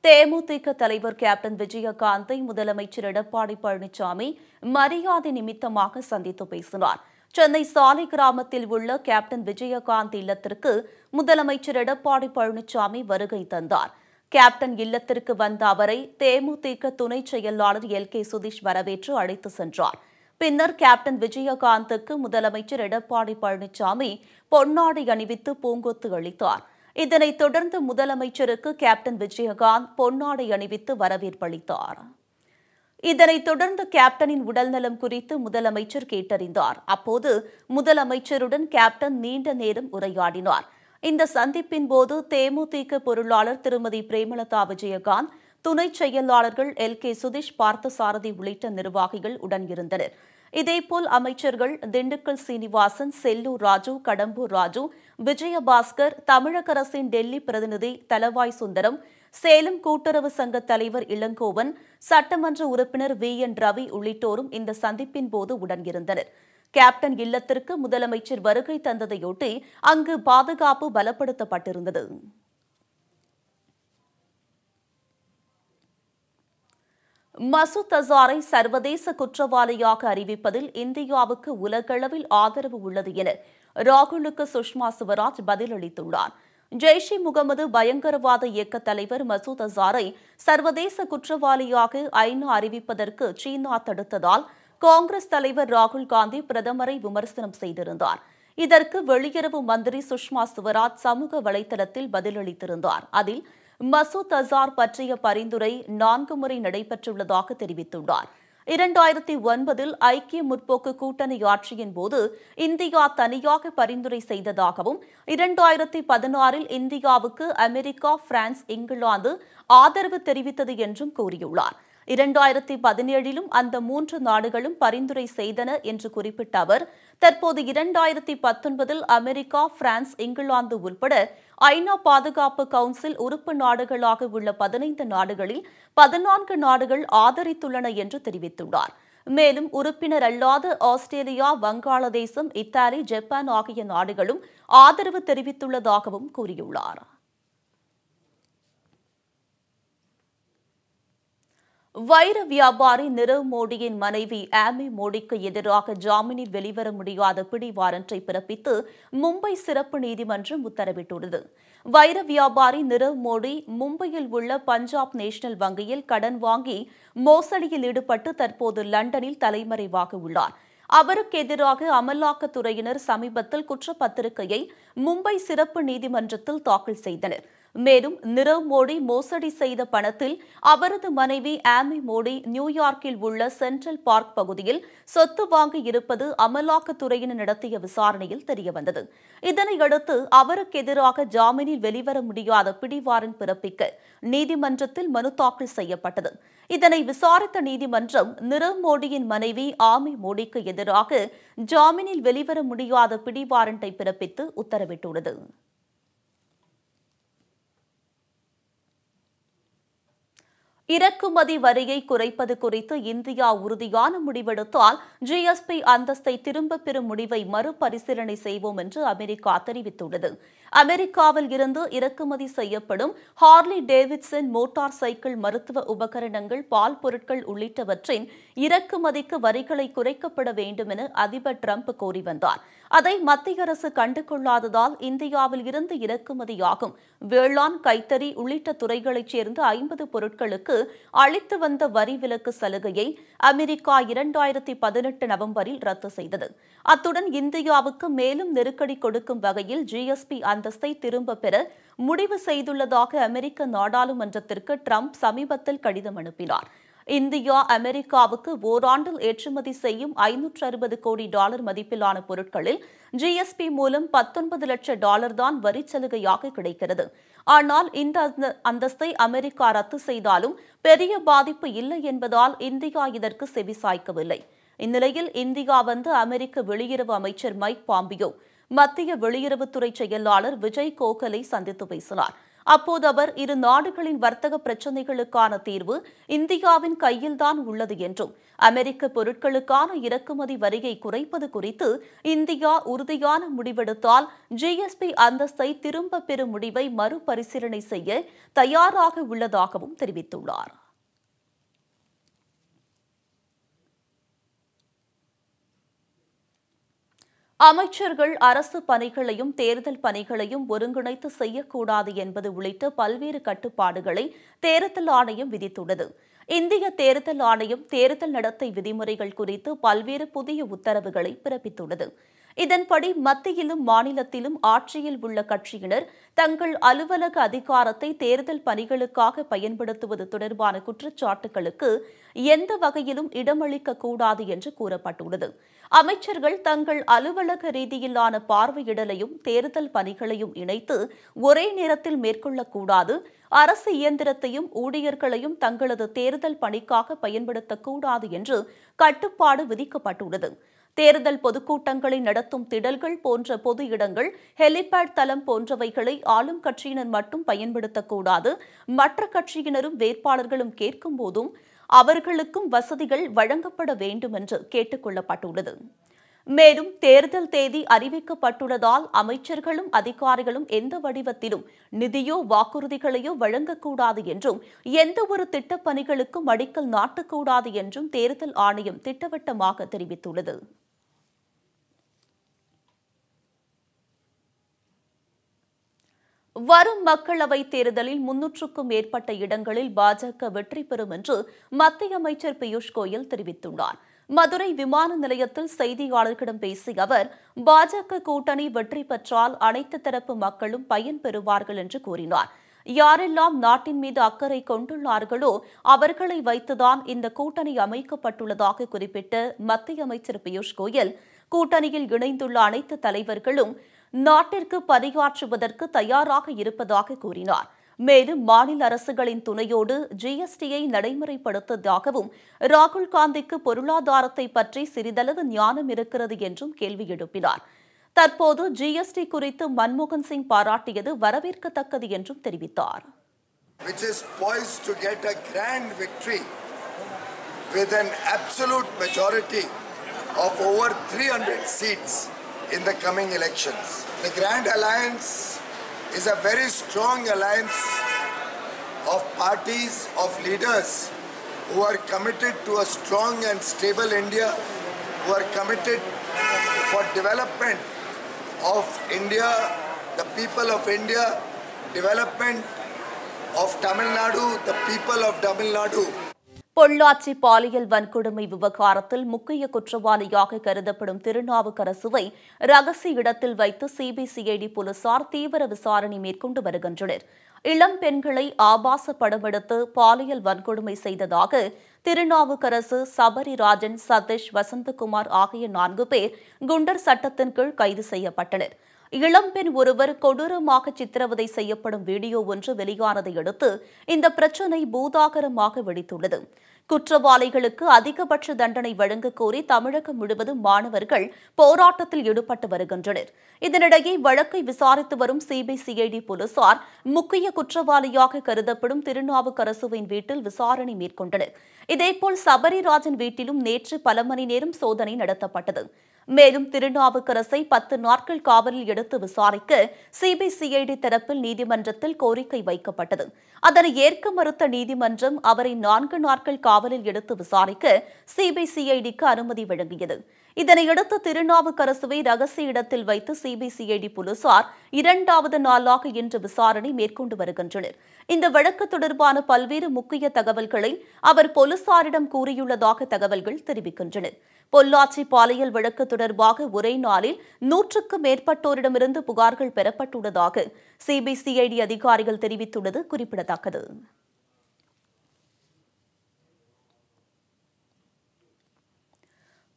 தேமுதிக தலைவர் கேப்டன் விஜயகாந்தை முதலமைச்சர் எடப்பாடி பழனிசாமி மரியாதை நிமித்தமாக சந்தித்து பேசினார். சென்னை சாலை கிராமத்தில் உள்ள கேப்டன் விஜயகாந்த் இல்லத்திற்கு முதலமைச்சர் எடப்பாடி பழனிசாமி வருகை தந்தார். கேப்டன் இல்லத்திற்கு வந்த அவரை தேமுதிக துணை செயலாளர் எல்.கே. சுதீஷ் வரவேற்று அழைத்து சென்றார். பின்னர் கேப்டன் விஜயகாந்துக்கு முதலமைச்சர் எடப்பாடி பழனிசாமி பொன்னாடை அணிவித்து பூங்கொத்து அளித்தார். இதனைத் தொடர்ந்து முதலமைச்சருக்கு கேப்டன் விஜயகாந்த் பொன்னாடை அணிவித்து வரவேற்பளித்தார். இதனைத் தொடர்ந்து கேப்டனின் உடல்நலம் குறித்து முதலமைச்சர் கேட்டறிந்தார். அப்போது முதலமைச்சருடன் கேப்டன் நீண்ட நேரம் உரையாடினார். இந்த சந்திப்பின் போது தேமுதிக பொருளாளர் திருமதி பிரேமலதா விஜயகாந்த், துணை செயலாளர்கள் எல்.கே. சுதீஷ், பார்த்தசாரதி உள்ளிட்ட நிர்வாகிகள் உடன் இருந்தனர். இதேபோல் அமைச்சர்கள் திண்டுக்கல் சீனிவாசன், செல்லூர் ராஜு, கடம்பூர் ராஜு, விஜயபாஸ்கர், தமிழக அரசின் டெல்லி பிரதிநிதி தளவாய் சுந்தரம், சேலம் கூட்டுறவு சங்க தலைவர் இளங்கோவன், சட்டமன்ற உறுப்பினர் வி.என். ரவி உள்ளிட்டோரும் இந்த சந்திப்பின் போது உடன் இருந்தனர். கேப்டன் இல்லத்திற்கு முதலமைச்சர் வருகை தந்ததையொட்டி அங்கு பாதுகாப்பு பலப்படுத்தப்பட்டிருந்தது. மசூத் அசாரை சர்வதேச குற்றவாளியாக அறிவிப்பதில் இந்தியாவுக்கு உலகளவில் ஆதரவு உள்ளது என ராகுலுக்கு சுஷ்மா சுவராஜ் பதிலளித்துள்ளார். ஜெய்ஷ்-இ முகமது பயங்கரவாத இயக்க தலைவர் மசூத் அசாரை சர்வதேச குற்றவாளியாக ஐநா அறிவிப்பதற்கு சீனா தடுத்ததால் காங்கிரஸ் தலைவர் ராகுல் காந்தி பிரதமரை விமர்சனம் செய்திருந்தார். இதற்கு வெளியுறவு மந்திரி சுஷ்மா சுவராஜ் சமூக வலைதளத்தில் பதிலளித்திருந்தார். அதில் மசூத் அசார் பற்றிய பரிந்துரை 4 முறை நடைபெற்றுள்ளதாக தெரிவித்துள்ளார். 2009 ஐக்கிய முற்போக்கு கூட்டணி ஆட்சியின் போது இந்தியா தனியாக பரிந்துரை செய்ததாகவும் 2016 இந்தியாவுக்கு அமெரிக்கா, பிரான்ஸ், இங்கிலாந்து ஆதரவு தெரிவித்தது என்றும் கூறியுள்ளார். 2017 அந்த 3 நாடுகளும் பரிந்துரை செய்தன என்று குறிப்பிட்ட அவர், தற்போது 2019 அமெரிக்கா, பிரான்ஸ், இங்கிலாந்து உட்பட ஐநா பாதுகாப்பு கவுன்சில் உறுப்பு நாடுகளாக உள்ள 15 நாடுகளில் 14 நாடுகள் ஆதரித்துள்ளன என்று தெரிவித்துள்ளார். மேலும் உறுப்பினர் அல்லாத ஆஸ்திரேலியா, வங்காளதேசம், இத்தாலி, ஜப்பான் ஆகிய நாடுகளும் ஆதரவு தெரிவித்துள்ளதாகவும் கூறியுள்ளார். வைர வியாபாரி நிரவ் மோடியின் மனைவி ஆமி மோடிக்கு எதிராக ஜாமீனில் வெளிவர முடியாத பிடி வாரண்டை பிறப்பித்து மும்பை சிறப்பு நீதிமன்றம் உத்தரவிட்டுள்ளது. வைர வியாபாரி நிரவ் மோடி மும்பையில் உள்ள பஞ்சாப் நேஷனல் வங்கியில் கடன் வாங்கி மோசடியில் ஈடுபட்டு தற்போது லண்டனில் தலைமறைவாக உள்ளார். அவருக்கு எதிராக அமலாக்கத்துறையினர் சமீபத்தில் குற்றப்பத்திரிகையை மும்பை சிறப்பு நீதிமன்றத்தில் தாக்கல் செய்தனர். மேலும் நிரவ் மோடி மோசடி செய்த பணத்தில் அவரது மனைவி ஆமி மோடி நியூயார்க்கில் உள்ள சென்ட்ரல் பார்க் பகுதியில் சொத்து வாங்கி இருப்பது அமலாக்கத்துறையினர் நடத்திய விசாரணையில் தெரியவந்தது. இதனையடுத்து அவருக்கு எதிராக ஜாமீனில் வெளிவர முடியாத பிடிவாரண்ட் பிறப்பிக்க நீதிமன்றத்தில் மனு தாக்கல் செய்யப்பட்டது. இதனை விசாரித்த நீதிமன்றம் நிரவ் மோடியின் மனைவி ஆமி மோடிக்கு எதிராக ஜாமீனில் வெளிவர முடியாத பிடிவாரண்டை பிறப்பித்து உத்தரவிட்டுள்ளது. இறக்குமதி வரியை குறைப்பது குறித்து இந்தியா உறுதியான முடிவெடுத்தால் ஜிஎஸ்பி அந்தஸ்தை திரும்பப் பெறும் முடிவை மறுபரிசீலனை செய்வோம் என்று அமெரிக்கா தெரிவித்துள்ளது. அமெரிக்காவில் இருந்து இறக்குமதி செய்யப்படும் ஹார்லி டேவிட்சன் மோட்டார் சைக்கிள், மருத்துவ உபகரணங்கள், பால் பொருட்கள் உள்ளிட்டவற்றின் இறக்குமதிக்கு வரிகளை குறைக்கப்பட வேண்டும் என அதிபர் டிரம்ப் கோரி வந்தார். அதை மத்திய அரசு கண்டுகொள்ளாததால் இந்தியாவில் இருந்து இறக்குமதியாகும் வேளாண், கைத்தறி உள்ளிட்ட துறைகளைச் சேர்ந்த 50 பொருட்களுக்கு அளித்து வந்த வரி விலக்கு சலுகையை அமெரிக்கா 2018 நவம்பரில் ரத்து செய்தது. அத்துடன் இந்தியாவுக்கு மேலும் நெருக்கடி கொடுக்கும் வகையில் ஜிஎஸ்பி அந்தஸ்தை திரும்பப் பெற முடிவு செய்துள்ளதாக அமெரிக்க நாடாளுமன்றத்திற்கு டிரம்ப் சமீபத்தில் கடிதம் அனுப்பினார். இந்தியா அமெரிக்காவுக்கு ஓராண்டில் ஏற்றுமதி செய்யும் $560 கோடி மதிப்பிலான பொருட்களில் ஜிஎஸ்பி மூலம் $19 லட்சம் தான் வரிச் சலுகையாக கிடைக்கிறது. ஆனால் இந்த அந்தஸ்தை அமெரிக்கா ரத்து செய்தாலும் பெரிய பாதிப்பு இல்லை என்பதால் இந்தியா இதற்கு செவிசாய்க்கவில்லை. இந்நிலையில் இந்தியா வந்து அமெரிக்க வெளியுறவு அமைச்சர் மைக் பாம்பியோ மத்திய வெளியுறவுத்துறை செயலாளர் விஜய் கோகலை சந்தித்து பேசினார். அப்போது அவர் இரு நாடுகளின் வர்த்தக பிரச்சினைகளுக்கான தீர்வு இந்தியாவின் கையில்தான் உள்ளது என்றும் அமெரிக்க பொருட்களுக்கான இறக்குமதி வரியை குறைப்பது குறித்து இந்தியா உறுதியான முடிவெடுத்தால் ஜிஎஸ்பி அந்தஸ்தை திரும்பப் பெறும் முடிவை மறுபரிசீலனை செய்ய தயாராக உள்ளதாகவும் தெரிவித்துள்ளார். அமைச்சர்கள் அரசு பணிகளையும் தேர்தல் பணிகளையும் ஒருங்கிணைத்து செய்யக்கூடாது என்பது உள்ளிட்ட பல்வேறு கட்டுப்பாடுகளை தேர்தல் ஆணையம் விதித்துள்ளது. இந்திய தேர்தல் ஆணையம் தேர்தல் நடத்தை விதிமுறைகள் குறித்து பல்வேறு புதிய உத்தரவுகளை பிறப்பித்துள்ளது. இதன்படி மத்தியிலும் மாநிலத்திலும் ஆட்சியில் உள்ள கட்சியினர் தங்கள் அலுவலக அதிகாரத்தை தேர்தல் பணிகளுக்காக பயன்படுத்துவது தொடர்பான குற்றச்சாட்டுகளுக்கு எந்த வகையிலும் இடமளிக்கக்கூடாது என்று கூறப்பட்டுள்ளது. அமைச்சர்கள் தங்கள் அலுவலக ரீதியிலான பார்வையிடலையும் தேர்தல் பணிகளையும் இணைத்து ஒரே நேரத்தில் மேற்கொள்ளக்கூடாது. அரசு இயந்திரத்தையும் ஊழியர்களையும் தங்களது தேர்தல் பணிக்காக பயன்படுத்தக்கூடாது என்று கட்டுப்பாடு விதிக்கப்பட்டுள்ளது. தேர்தல் பொதுக்கூட்டங்களை நடத்தும் திடல்கள் போன்ற பொது இடங்கள், ஹெலிபேட் தளம் போன்றவைகளை ஆளும் கட்சியினர் மட்டும் பயன்படுத்தக்கூடாது. மற்ற கட்சியினரும் வேட்பாளர்களும் கேட்கும் போதும் அவர்களுக்கும் வசதிகள் வழங்கப்பட வேண்டும் என்று கேட்டுக் கொள்ளப்பட்டுள்ளது. மேலும் தேர்தல் தேதி அறிவிக்கப்பட்டுள்ளதால் அமைச்சர்களும் அதிகாரிகளும் எந்த வடிவத்திலும் நிதியோ வாக்குறுதிகளையோ வழங்கக்கூடாது என்றும் எந்தவொரு திட்டப் பணிகளுக்கும் அடிக்கல் நாட்டக்கூடாது என்றும் தேர்தல் ஆணையம் திட்டவட்டமாக தெரிவித்துள்ளது. வரும் மக்களவைத் தேர்தலில் 300க்கும் மேற்பட்ட இடங்களில் பாஜக வெற்றி பெறும் என்று மத்திய அமைச்சர் பியூஷ் கோயல் தெரிவித்துள்ளார். மதுரை விமான நிலையத்தில் செய்தியாளர்களிடம் பேசிய அவர், பாஜக கூட்டணி வெற்றி பெற்றால் அனைத்து தரப்பு மக்களும் பயன்பெறுவார்கள் என்று கூறினார். யாரெல்லாம் நாட்டின் மீது அக்கறை கொண்டுள்ளார்களோ அவர்களை வைத்துதான் இந்த கூட்டணி அமைக்கப்பட்டுள்ளதாக குறிப்பிட்ட மத்திய அமைச்சர் பியூஷ் கோயல், கூட்டணியில் இணைந்துள்ள அனைத்து தலைவர்களும் நாட்டிற்கு பணியாற்றுவதற்கு தயாராக இருப்பதாக கூறினார். மேலும் மாநில அரசுகளின் துணையோடு ஜிஎஸ்டியை நடைமுறைப்படுத்துவதாகவும் ராகுல் காந்திக்கு பொருளாதாரத்தை பற்றி சிறிதளவு ஞானம் இருக்கிறது என்றும் கேள்வி எழுப்பினார். தற்போது ஜிஎஸ்டி குறித்து மன்மோகன் சிங் பாராட்டியது வரவேற்கத்தக்கது என்றும் தெரிவித்தார். In the coming elections, the Grand Alliance is a very strong alliance of parties, of leaders who are committed to a strong and stable India, who are committed for development of India, the people of India, development of Tamil Nadu, the people of Tamil Nadu. Pollachi பாலியல் வன்கொடுமை விவகாரத்தில் முக்கிய குற்றவாளியாக கருதப்படும் திருநாவுக்கரசுவை ரகசிய இடத்தில் வைத்து CBCID போலீசார் தீவிர விசாரணை மேற்கொண்டு வருகின்றனர். இளம் பெண்களை ஆபாச படமெடுத்து பாலியல் வன்கொடுமை செய்ததாக திருநாவுக்கரசு, சபரிராஜன், சதீஷ், வசந்தகுமார் ஆகிய 4 பேர் குண்டர் சட்டத்தின் கீழ் கைது செய்யப்பட்டனர். இளம்பெண் ஒருவர் கொடூரமாக சித்திரவதை செய்யப்படும் வீடியோ ஒன்று வெளியானதை அடுத்து இந்த பிரச்சினை பூதாகரமாக வெடித்துள்ளது. குற்றவாளிகளுக்கு அதிகபட்ச தண்டனை வழங்க கோரி தமிழகம் முழுவதும் மாணவர்கள் போராட்டத்தில் ஈடுபட்டு வருகின்றனர். இதனிடையே வழக்கை விசாரித்து வரும் சிபிசிஐடி போலீசார் முக்கிய குற்றவாளியாக கருதப்படும் திருநாவுக்கரசுவின் வீட்டில் விசாரணை மேற்கொண்டனர். இதேபோல் சபரிராஜன் வீட்டிலும் நேற்று பல மணி நேரம் சோதனை நடத்தப்பட்டது. மேலும் திருநாவுக்கரசை 10 நாட்கள் காவலில் எடுத்து விசாரிக்க சிபிசிஐடி தரப்பில் நீதிமன்றத்தில் கோரிக்கை வைக்கப்பட்டது. அதனை ஏற்க மறுத்த நீதிமன்றம் அவரை 4 நாட்கள் காவலில் எடுத்து விசாரிக்க சிபிசிஐடிக்கு அனுமதி வழங்கியது. இதனையடுத்து திருநாவுக்கரசுவை ரகசிய இடத்தில் வைத்து சிபிசிஐடி போலீசார் 2வது நாளாக இன்று விசாரணை மேற்கொண்டு வருகின்றனர். இந்த வழக்கு தொடர்பான பல்வேறு முக்கிய தகவல்களை அவர் போலீசாரிடம் கூறியுள்ளதாக தகவல்கள் தெரிவிக்கின்றன. பொள்ளாச்சி பாலியல் வழக்கு தொடர்பாக ஒரே நாளில் 100க்கும் மேற்பட்டோரிடமிருந்து புகார்கள் பெறப்பட்டுள்ளதாக சிபிசிஐடி அதிகாரிகள் தெரிவித்துள்ளது குறிப்பிடத்தக்கது.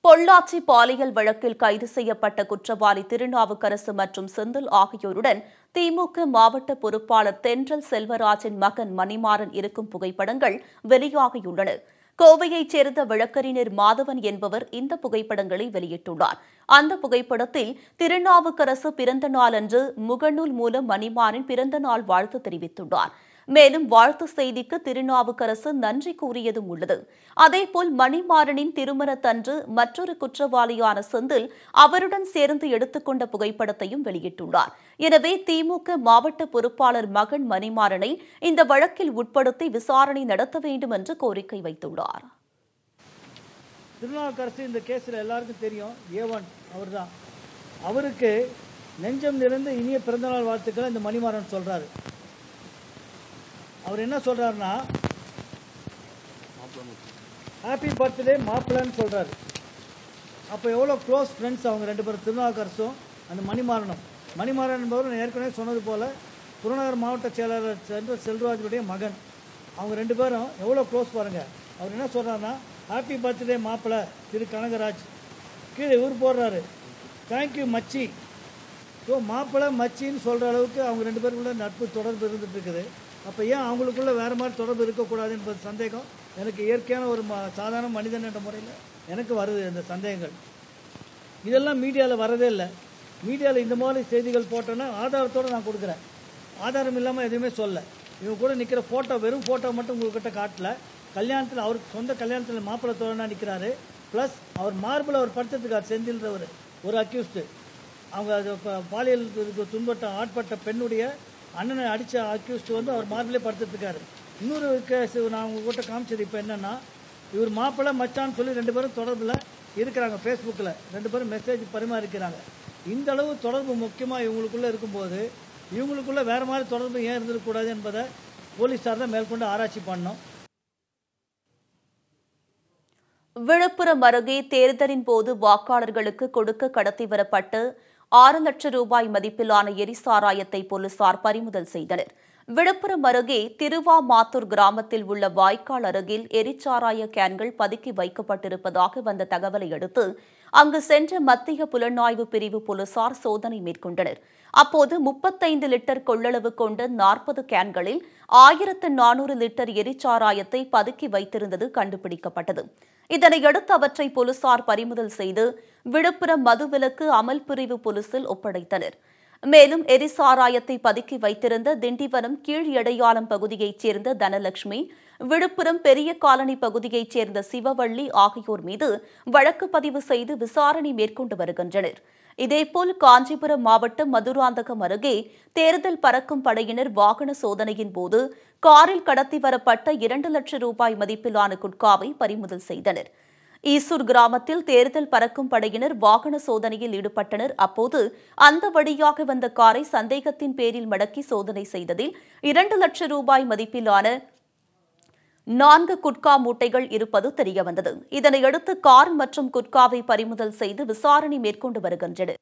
பொள்ளாச்சி பாலியல் வழக்கில் கைது செய்யப்பட்ட குற்றவாளி திருநாவுக்கரசு மற்றும் செந்தில் ஆகியோருடன் திமுக மாவட்ட பொறுப்பாளர் தென்றல் செல்வராஜின் மகன் மணிமாறன் இருக்கும் புகைப்படங்கள் வெளியாகியுள்ளன. கோவையைச் சேர்ந்த வழக்கறிஞர் மாதவன் என்பவர் இந்த புகைப்படங்களை வெளியிட்டுள்ளார். அந்த புகைப்படத்தில் திருநாவுக்கரசு பிறந்த நாளன்று முகநூல் மூலம் மணிமாறன் பிறந்த நாள் வாழ்த்து தெரிவித்துள்ளார். மேலும் வாழ்த்து செய்திக்கு திருநாவுக்கரசு நன்றி கூறியதும் உள்ளது. அதேபோல் மணிமாறனின் திருமணத்தன்று மற்றொரு குற்றவாளியான செந்தில் அவருடன் சேர்ந்து எடுத்துக்கொண்ட புகைப்படத்தையும் வெளியிட்டுள்ளார். எனவே திமுக மாவட்ட பொறுப்பாளர் மகன் மணிமாறனை இந்த வழக்கில் உட்படுத்தி விசாரணை நடத்த வேண்டும் என்று கோரிக்கை வைத்துள்ளார். திருநாவுக்கரசு இந்த கேஸில் எல்லாருக்கும் தெரியும், A1 அவர் தான். அவருக்கு நெஞ்சம் நிறைந்த இனிய பிறந்தநாள் வாழ்த்துக்களை இந்த மணிமாறன் சொல்றாரு. அவர் என்ன சொல்றாருன்னா, ஹாப்பி பர்த்டே மாப்பிள்ளைன்னு சொல்றாரு. அப்போ எவ்வளோ க்ளோஸ் ஃப்ரெண்ட்ஸ் அவங்க ரெண்டு பேரும், திருநாவுக்கரசும் அந்த மணிமாறன் என்பவர் நான் ஏற்கனவே சொன்னது போல புறநகர் மாவட்ட செயலாளர் செல்வராஜனுடைய மகன். அவங்க ரெண்டு பேரும் எவ்வளோ க்ளோஸ் பாருங்க. அவர் என்ன சொல்றாருன்னா, ஹாப்பி பர்த்டே மாப்பிள்ளை திரு கனகராஜ். கீழே இவர் போடுறாரு, தேங்க்யூ மச்சி. ஸோ மாப்பிள்ளை மச்சின்னு சொல்கிற அளவுக்கு அவங்க ரெண்டு பேருக்குள்ள நட்பு தொடர்பு இருந்துட்டு இருக்குது. அப்போ ஏன் அவங்களுக்குள்ள வேறு மாதிரி தொடர்பு இருக்கக்கூடாது என்பது சந்தேகம் எனக்கு இயற்கையான ஒரு சாதாரண மனிதன் என்ற முறையில் எனக்கு வருது. இந்த சந்தேகங்கள் இதெல்லாம் மீடியாவில் வரதே இல்லை. மீடியாவில் இந்த மாதிரி செய்திகள் போட்டோன்னா ஆதாரத்தோடு நான் கொடுக்குறேன். ஆதாரம் இல்லாமல் எதுவுமே சொல்ல. இவங்க கூட நிற்கிற ஃபோட்டோ, வெறும் ஃபோட்டோ மட்டும் உங்கள்கிட்ட காட்டல. கல்யாணத்தில், அவருக்கு சொந்த கல்யாணத்தில் மாப்பிள்ளை தோழனா நிற்கிறாரு. ப்ளஸ் அவர் மார்பில் அவர் படுத்துட்டுருக்கார். செந்தில்ன்றவர் ஒரு அக்யூஸ்டு. அவங்க அது பாலியல் ஆட்பட்ட பெண்ணுடைய அண்ணனை அடித்த அக்யூஸ்டு வந்து அவர் மார்பிலே படுத்துட்டுருக்காரு. இன்னொரு கேஸ் நான் உங்கள்கிட்ட காமிச்சது இப்போ என்னென்னா, இவர் மாப்பிள்ளை மச்சான்னு சொல்லி ரெண்டு பேரும் தொடர்பில் இருக்கிறாங்க. ஃபேஸ்புக்கில் ரெண்டு பேரும் மெசேஜ் பரிமாறிக்கிறாங்க. இந்த அளவு தொடர்பு முக்கியமாக இவங்களுக்குள்ளே இருக்கும்போது இவங்களுக்குள்ள வேறு மாதிரி தொடர்பு ஏன் இருந்துடக்கூடாது என்பதை போலீஸார் தான் மேற்கொண்டு ஆராய்ச்சி பண்ணணும். விழுப்புரம் அருகே தேர்தலின் போது வாக்காளர்களுக்கு கொடுக்க கடத்தி வரப்பட்டு 6 லட்சம் ரூபாய் மதிப்பிலான எரிசாராயத்தை போலீசார் பறிமுதல் செய்தனர். விழுப்புரம் அருகே திருவாமாத்தூர் கிராமத்தில் உள்ள வாய்க்கால் அருகில் எரிசாராய கேன்கள் பதுக்கி வைக்கப்பட்டிருப்பதாக வந்த தகவலை அடுத்து அங்கு சென்ற மத்திய புலனாய்வு பிரிவு போலீசார் சோதனை மேற்கொண்டனர். அப்போது 35 லிட்டர் கொள்ளளவு கொண்ட 40 கேன்களில் 1400 லிட்டர் எரிசாராயத்தை பதுக்கி வைத்திருந்தது கண்டுபிடிக்கப்பட்டது. இதனையடுத்து அவற்றை போலீசார் பறிமுதல் செய்து விழுப்புரம் மதுவிலக்கு அமல் பிரிவு போலீசில் ஒப்படைத்தனர். மேலும் எரிசாராயத்தை பதுக்கி வைத்திருந்த திண்டிவனம் கீழ் எடையாளம் பகுதியைச் சேர்ந்த தனலட்சுமி, விழுப்புரம் பெரிய காலனி பகுதியைச் சேர்ந்த சிவவள்ளி ஆகியோர் மீது வழக்கு பதிவு செய்து விசாரணை மேற்கொண்டு வருகின்றனர். இதேபோல் காஞ்சிபுரம் மாவட்டம் மதுராந்தகம் அருகே தேர்தல் பறக்கும் படையினர் வாகன சோதனையின் போது காரில் கடத்தி வரப்பட்ட 2 லட்சம் ரூபாய் மதிப்பிலான குட்காவை பறிமுதல் செய்தனர். ஈசூர் கிராமத்தில் தேர்தல் பறக்கும் படையினர் வாகன சோதனையில் ஈடுபட்டனர். அப்போது அந்த வழியாக வந்த காரை சந்தேகத்தின் பேரில் மடக்கி சோதனை செய்ததில் 2 லட்சம் ரூபாய் மதிப்பிலான 4 குட்கா மூட்டைகள் இருப்பது தெரியவந்தது. இதனையடுத்து கார் மற்றும் குட்காவை பறிமுதல் செய்து விசாரணை மேற்கொண்டு வருகின்றனர்.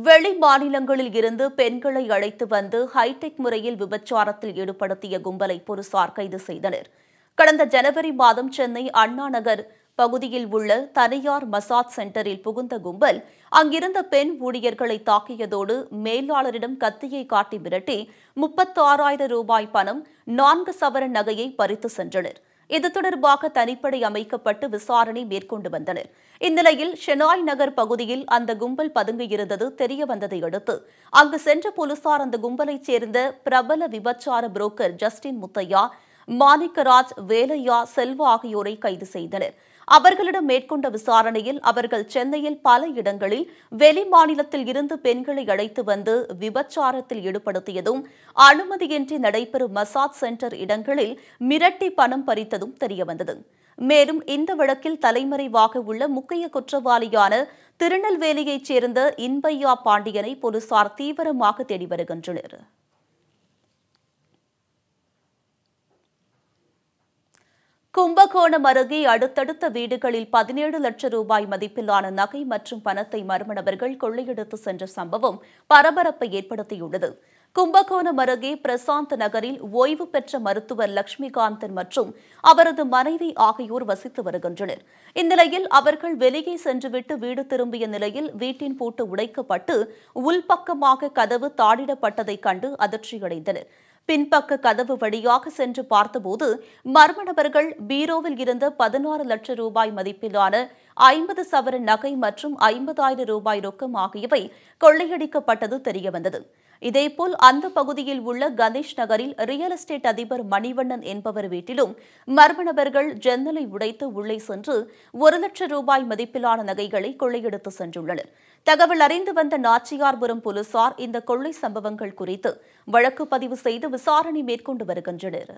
வெளி மாநிலங்களில் இருந்து பெண்களை அழைத்து வந்து ஹைடெக் முறையில் விபச்சாரத்தில் ஈடுபடுத்திய கும்பலை போலீசார் கைது செய்தனர். கடந்த ஜனவரி மாதம் சென்னை அண்ணா நகர் பகுதியில் உள்ள தனியார் மசாஜ் சென்டரில் புகுந்த கும்பல் அங்கிருந்த பெண் ஊழியர்களை தாக்கியதோடு மேலாளரிடம் கத்தியை காட்டி மிரட்டி 36,000 ரூபாய் பணம், 4 சவரன் நகையை பறித்து சென்றனர். இது தொடர்பாக தனிப்படை அமைக்கப்பட்டு விசாரணை மேற்கொண்டு வந்தனர். இந்நிலையில் ஷெனாய் நகர் பகுதியில் அந்த கும்பல் பதுங்கியிருந்தது தெரியவந்ததை அடுத்து அங்கு சென்ற போலீசார் அந்த கும்பலைச் சேர்ந்த பிரபல விபச்சார புரோக்கர் ஜஸ்டின் முத்தையா, மாணிக்கராஜ், வேலையா, செல்வா ஆகியோரை கைது செய்தனர். அவர்களிடம் மேற்கொண்ட விசாரணையில் அவர்கள் சென்னையில் பல இடங்களில் வெளி மாநிலத்தில் இருந்து பெண்களை அழைத்து வந்து விபச்சாரத்தில் ஈடுபடுத்தியதும், அனுமதியின்றி நடைபெறும் மசாஜ் சென்டர் இடங்களில் மிரட்டி பணம் பறித்ததும் தெரியவந்தது. மேலும் இந்த வழக்கில் தலைமறைவாக உள்ள முக்கிய குற்றவாளியான திருநெல்வேலியைச் சேர்ந்த இன்பையா பாண்டியனை போலீசார் தீவிரமாக தேடி வருகின்றனர். கும்பகோணம் அருகே அடுத்தடுத்த வீடுகளில் 17 லட்சம் ரூபாய் மதிப்பிலான நகை மற்றும் பணத்தை மர்ம நபர்கள் கொள்ளையடித்து சென்ற சம்பவம் பரபரப்பை ஏற்படுத்தியுள்ளது. கும்பகோணம் அருகே பிரசாந்த் நகரில் ஓய்வு பெற்ற மருத்துவர் லட்சுமிகாந்தன் மற்றும் அவரது மனைவி ஆகியோர் வசித்து வருகின்றனர். இந்நிலையில் அவர்கள் வெளியே சென்றுவிட்டு வீடு திரும்பிய நிலையில் வீட்டின் பூட்டு உடைக்கப்பட்டு உள்பக்கமாக கதவு தாளிடப்பட்டதைக் கண்டு அதிர்ச்சியடைந்தனர். பின்பக்க கதவு வழியாக சென்று பார்த்தபோது மர்ம நபர்கள் பீரோவில் இருந்த 16 லட்சம் ரூபாய் மதிப்பிலான 50 சவரன் நகை மற்றும் 50,000 ரூபாய் ரொக்கம் ஆகியவை கொள்ளையடிக்கப்பட்டது தெரியவந்தது. இதேபோல் அந்த பகுதியில் உள்ள கணேஷ் நகரில் ரியல் எஸ்டேட் அதிபர் மணிவண்ணன் என்பவர் வீட்டிலும் மர்ம நபர்கள் ஜன்னலை உடைத்து உள்ளே சென்று 1 லட்சம் ரூபாய் மதிப்பிலான நகைகளை கொள்ளையெடுத்து சென்றுள்ளனர். தகவல் அறிந்து வந்த நாச்சியார்புரம் போலீசார் இந்த கொள்ளை சம்பவங்கள் குறித்து வழக்கு பதிவு செய்து விசாரணை மேற்கொண்டு வருகின்றனர்.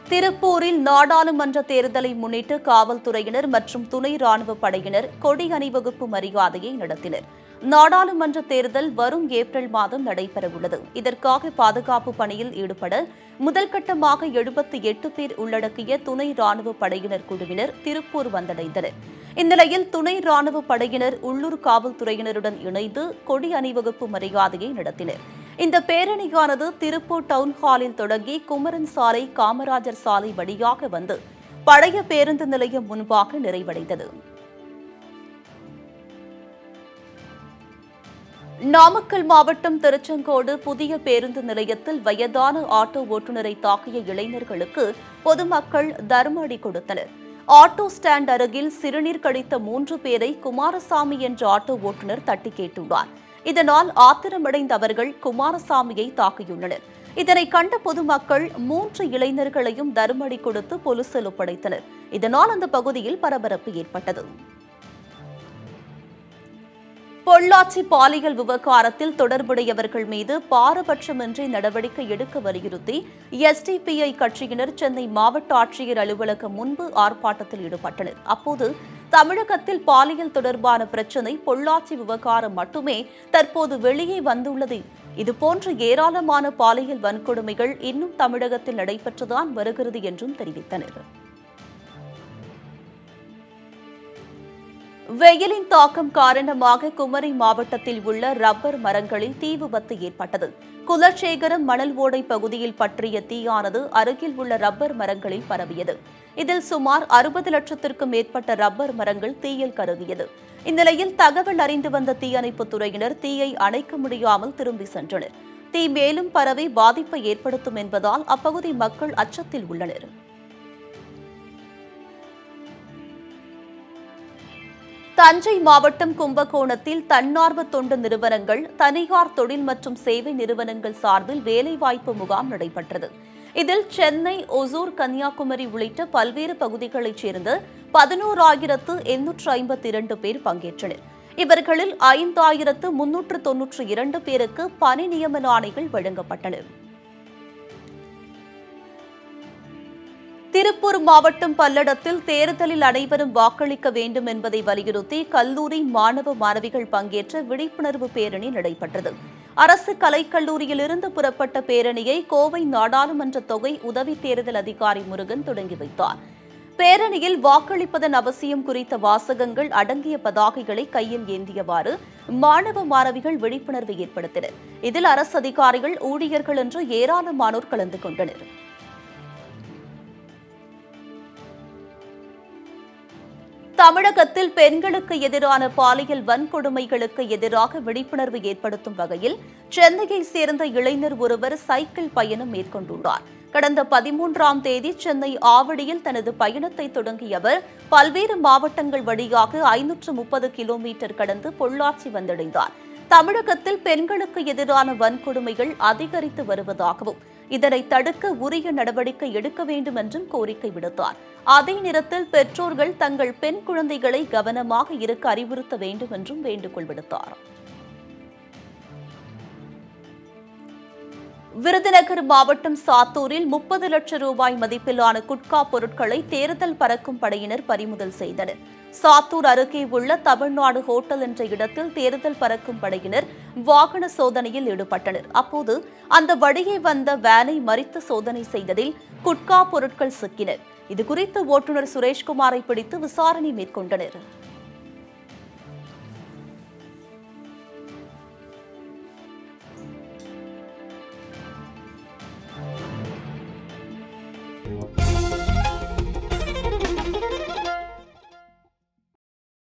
திருப்பூரில் நாடாளுமன்ற தேர்தலை முன்னிட்டு காவல்துறையினர் மற்றும் துணை ராணுவ படையினர் கொடி அணிவகுப்பு மரியாதையை நடத்தினர். நாடாளுமன்ற தேர்தல் வரும் ஏப்ரல் மாதம் நடைபெறவுள்ளது. இதற்காக பாதுகாப்பு பணியில் ஈடுபட முதல்கட்டமாக 78 பேர் உள்ளடக்கிய துணை ராணுவ படையினர் குழுவினர் திருப்பூர் வந்தடைந்தனர். இந்நிலையில் துணை ராணுவ படையினர் உள்ளூர் காவல்துறையினருடன் இணைந்து கொடி அணிவகுப்பு மரியாதையை நடத்தினர். இந்த பேரணியானது திருப்பூர் டவுன் ஹாலில் தொடங்கி குமரன் சாலை, காமராஜர் சாலை வழியாக வந்து பழைய பேருந்து நிலையம் முன்பாக நிறைவடைந்தது. நாமக்கல் மாவட்டம் திருச்செங்கோடு புதிய பேருந்து நிலையத்தில் வயதான ஆட்டோ ஓட்டுநரை தாக்கிய இளைஞர்களுக்கு பொதுமக்கள் தர்ம அடி கொடுத்தனர். ஆட்டோ ஸ்டாண்ட் அருகில் சிறுநீர் கழித்த 3 பேரை குமாரசாமி என்ற ஆட்டோ ஓட்டுநர் தட்டி கேட்டுள்ளார். இதனால் ஆத்திரமடைந்த அவர்கள் குமாரசாமியை தாக்கியுள்ளனர். இதனை கண்ட பொதுமக்கள் 3 இளைஞர்களையும் தர்மடி கொடுத்து போலீசில் ஒப்படைத்தனர். இதனால் அந்த பகுதியில் பரபரப்பு ஏற்பட்டது. பொள்ளாச்சி பாலியல் விவகாரத்தில் தொடர்புடையவர்கள் மீது பாரபட்சமின்றி நடவடிக்கை எடுக்க வலியுறுத்தி எஸ்டிபிஐ கட்சியினர் சென்னை மாவட்ட ஆட்சியர் அலுவலகம் முன்பு ஆர்ப்பாட்டத்தில் ஈடுபட்டனர். அப்போது தமிழகத்தில் பாலியல் தொடர்பான பிரச்சினை பொள்ளாச்சி விவகாரம் மட்டுமே தற்போது வெளியே வந்துள்ளது. இதுபோன்ற ஏராளமான பாலியல் வன்கொடுமைகள் இன்னும் தமிழகத்தில் நடைபெற்றுதான் வருகிறது என்றும் தெரிவித்தனர். வெயிலின் தாக்கம் காரணமாக குமரி மாவட்டத்தில் உள்ள ரப்பர் மரங்களில் தீ விபத்து ஏற்பட்டது. குலசேகரம் மணல் ஓடை பகுதியில் பற்றிய தீயானது அருகில் உள்ள ரப்பர் மரங்களில் பரவியது. இதில் சுமார் 60 லட்சத்திற்கும் மேற்பட்ட ரப்பர் மரங்கள் தீயில் கருகியது. இந்நிலையில் தகவல் அறிந்து வந்த தீயணைப்புத் துறையினர் தீயை அணைக்க முடியாமல் திரும்பி சென்றனர். தீ மேலும் பரவி பாதிப்பை ஏற்படுத்தும் என்பதால் அப்பகுதி மக்கள் அச்சத்தில் உள்ளனர். தஞ்சை மாவட்டம் கும்பகோணத்தில் தன்னார்வ தொண்டு நிறுவனங்கள், தனியார் தொழில் மற்றும் சேவை நிறுவனங்கள் சார்பில் வேலைவாய்ப்பு முகாம் நடைபெற்றது. இதில் சென்னை, ஒசூர், கன்னியாகுமரி உள்ளிட்ட பல்வேறு பகுதிகளைச் சேர்ந்த 11,852 பேர் பங்கேற்றனர். இவர்களில் 5,392 பேருக்கு பணி நியமன ஆணைகள் வழங்கப்பட்டன. திருப்பூர் மாவட்டம் பல்லடத்தில் தேர்தலில் அனைவரும் வாக்களிக்க வேண்டும் என்பதை வலியுறுத்தி கல்லூரி மாணவ மாணவிகள் பங்கேற்ற விழிப்புணர்வு பேரணி நடைபெற்றது. அரசு கலைக்கல்லூரியிலிருந்து புறப்பட்ட பேரணியை கோவை நாடாளுமன்ற தொகை உதவி தேர்தல் அதிகாரி முருகன் தொடங்கி வைத்தார். பேரணியில் வாக்களிப்பதன் அவசியம் குறித்த வாசகங்கள் அடங்கிய பதாகைகளை கையில் ஏந்தியவாறு மாணவ மாணவிகள் விழிப்புணர்வை ஏற்படுத்தினர். இதில் அரசு அதிகாரிகள், ஊழியர்கள் என்று ஏராளமானோர் கலந்து கொண்டனர். தமிழகத்தில் பெண்களுக்கு எதிரான பாலியல் வன்கொடுமைகளுக்கு எதிராக விழிப்புணர்வு ஏற்படுத்தும் வகையில் சென்னையைச் சேர்ந்த இளைஞர் ஒருவர் சைக்கிள் பயணம் மேற்கொண்டுள்ளார். கடந்த 13ஆம் தேதி சென்னை ஆவடியில் தனது பயணத்தை தொடங்கிய அவர் பல்வேறு மாவட்டங்கள் வழியாக 530 கிலோமீட்டர் கடந்து பொள்ளாச்சி வந்தடைந்தார். தமிழகத்தில் பெண்களுக்கு எதிரான வன்கொடுமைகள் அதிகரித்து வருவதாகவும் இதனை தடுக்க உரிய நடவடிக்கை எடுக்க வேண்டும் என்றும் கோரிக்கை விடுத்தார். அதே நேரத்தில் பெற்றோர்கள் தங்கள் பெண் குழந்தைகளை கவனமாக இருக்க அறிவுறுத்த வேண்டும் என்றும் வேண்டுகோள் விடுத்தார். விருதுநகர் மாவட்டம் சாத்தூரில் 30 லட்சம் ரூபாய் மதிப்பிலான குட்கா பொருட்களை தேர்தல் பறக்கும் படையினர் பறிமுதல் செய்தனர். சாத்தூர் அருகே உள்ள தமிழ்நாடு ஹோட்டல் என்ற இடத்தில் தேர்தல் பறக்கும் படையினர் வாகன சோதனையில் ஈடுபட்டனர். அப்போது அந்த வழியே வந்த வேனை மறித்து சோதனை செய்ததில் குட்கா பொருட்கள் சிக்கின. இதுகுறித்து ஓட்டுநர் சுரேஷ்குமாரை பிடித்து விசாரணை மேற்கொண்டனர்.